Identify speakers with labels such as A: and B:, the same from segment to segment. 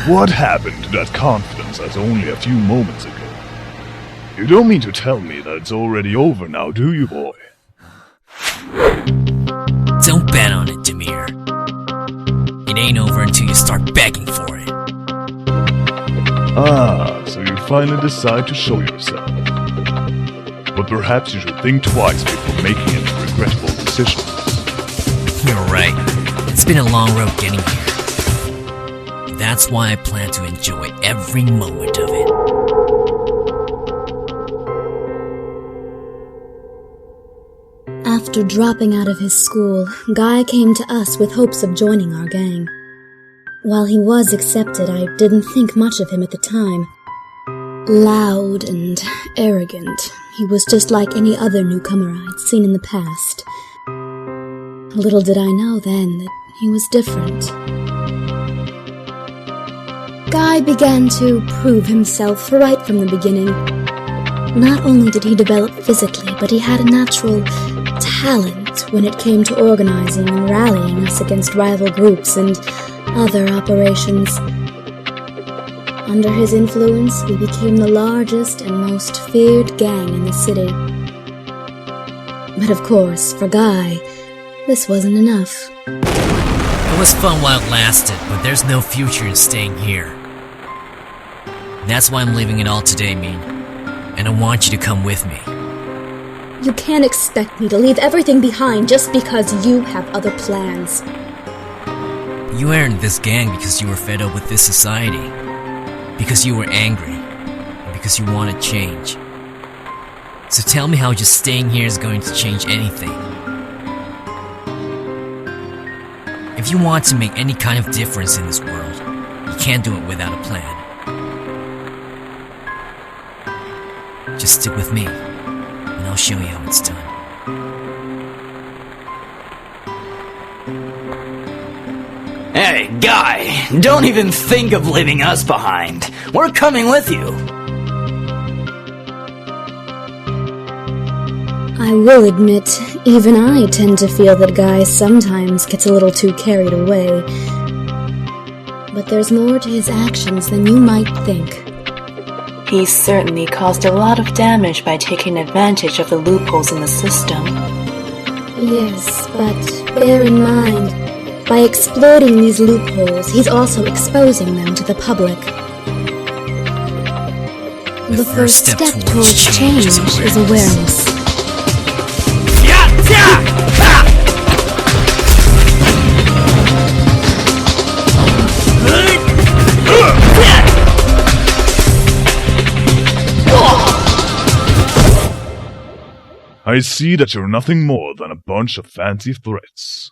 A: What happened to that confidence as only a few moments ago? You don't mean to tell me that it's already over now, do you, boy?
B: Don't bet on it, Demir. It ain't over until you start begging for it.
A: Ah, so you finally decide to show yourself. But perhaps you should think twice before making any regrettable decisions.
B: You're right. It's been a long road getting here. That's why I plan to enjoy every moment of it.
C: After dropping out of his school, Guy came to us with hopes of joining our gang. While he was accepted, I didn't think much of him at the time. Loud and arrogant, he was just like any other newcomer I'd seen in the past. Little did I know then that he was different. Guy began to prove himself right from the beginning. Not only did he develop physically, but he had a natural talent when it came to organizing and rallying us against rival groups and other operations. Under his influence, we became the largest and most feared gang in the city. But of course, for Guy, this wasn't enough.
B: It was fun while it lasted, but there's no future in staying here. That's why I'm leaving it all today, Min. And I want you to come with me.
C: You can't expect me to leave everything behind just because you have other plans.
B: You entered this gang because you were fed up with this society. Because you were angry. And because you wanted change. So tell me how just staying here is going to change anything. If you want to make any kind of difference in this world, you can't do it without a plan. Just stick with me, and I'll show you how it's done.
D: Hey, Guy, don't even think of leaving us behind. We're coming with you.
C: I will admit, even I tend to feel that Guy sometimes gets a little too carried away. But there's more to his actions than you might think.
E: He certainly caused a lot of damage by taking advantage of the loopholes in the system.
C: Yes, but bear in mind, by exploiting these loopholes, he's also exposing them to the public. The first step towards change is awareness.
A: I see that you're nothing more than a bunch of fancy threats.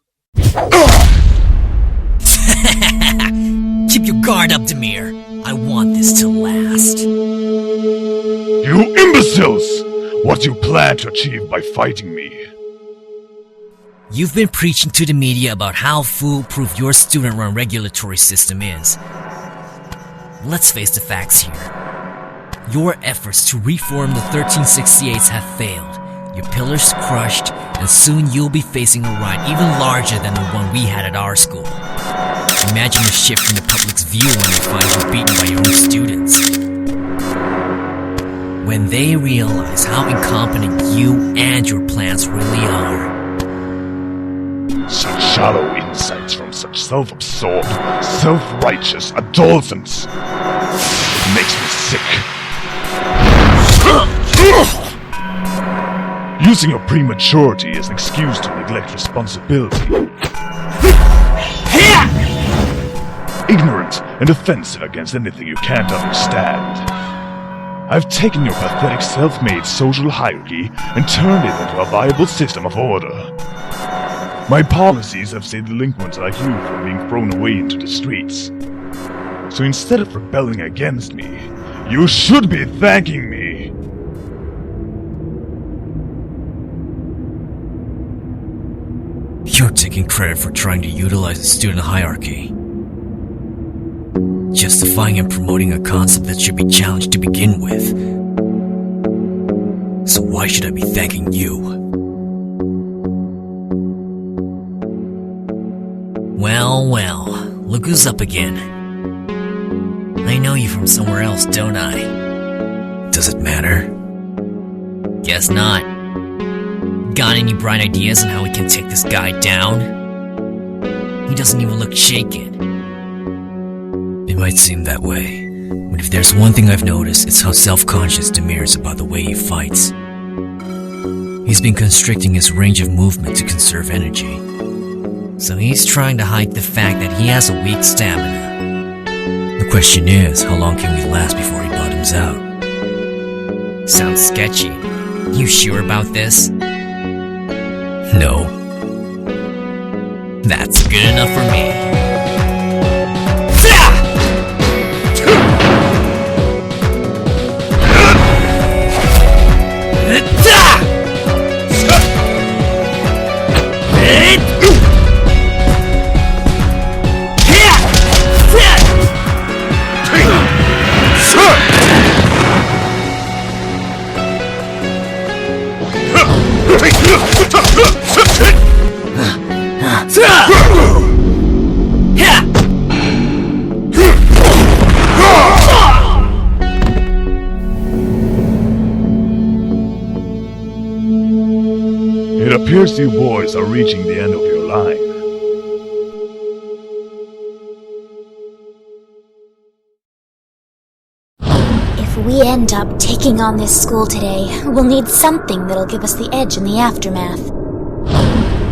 B: Keep your guard up, Demir. I want this to last.
A: You imbeciles! What do you plan to achieve by fighting me?
B: You've been preaching to the media about how foolproof your student-run regulatory system is. Let's face the facts here. Your efforts to reform the 1368s have failed. Your pillars crushed, and soon you'll be facing a riot even larger than the one we had at our school. Imagine the shift in the public's view when they find you beaten by your own students. When they realize how incompetent you and your plans really are.
A: Such shallow insights from such self-absorbed, self-righteous adolescents. It makes me sick. Using your prematurity as an excuse to neglect responsibility. Ignorant and offensive against anything you can't understand. I've taken your pathetic self-made social hierarchy and turned it into a viable system of order. My policies have saved delinquents like you from being thrown away into the streets. So instead of rebelling against me, you should be thanking me.
B: You're taking credit for trying to utilize the student hierarchy. Justifying and promoting a concept that should be challenged to begin with. So why should I be thanking you? Well, well, look who's up again. I know you from somewhere else, don't I? Does it matter? Guess not. Got any bright ideas on how we can take this guy down? He doesn't even look shaken. It might seem that way, but if there's one thing I've noticed, it's how self-conscious Demir is about the way he fights. He's been constricting his range of movement to conserve energy. So he's trying to hide the fact that he has a weak stamina. The question is, how long can we last before he bottoms out? Sounds sketchy. You sure about this? No. That's good enough for me.
A: It appears you boys are reaching the end of your line.
C: If we end up taking on this school today, we'll need something that'll give us the edge in the aftermath.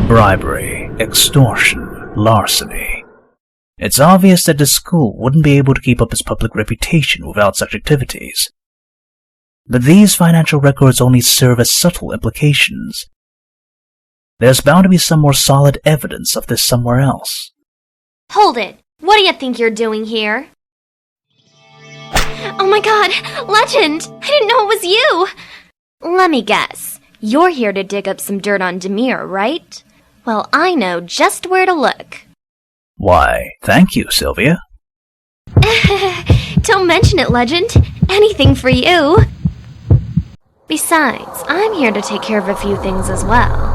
F: Bribery, extortion, larceny. It's obvious that the school wouldn't be able to keep up its public reputation without such activities. But these financial records only serve as subtle implications. There's bound to be some more solid evidence of this somewhere else.
G: Hold it! What do you think you're doing here? Oh my god! Legend! I didn't know it was you! Let me guess. You're here to dig up some dirt on Demir, right? Well, I know just where to look.
F: Why, thank you, Sylvia.
G: Don't mention it, Legend. Anything for you. Besides, I'm here to take care of a few things as well.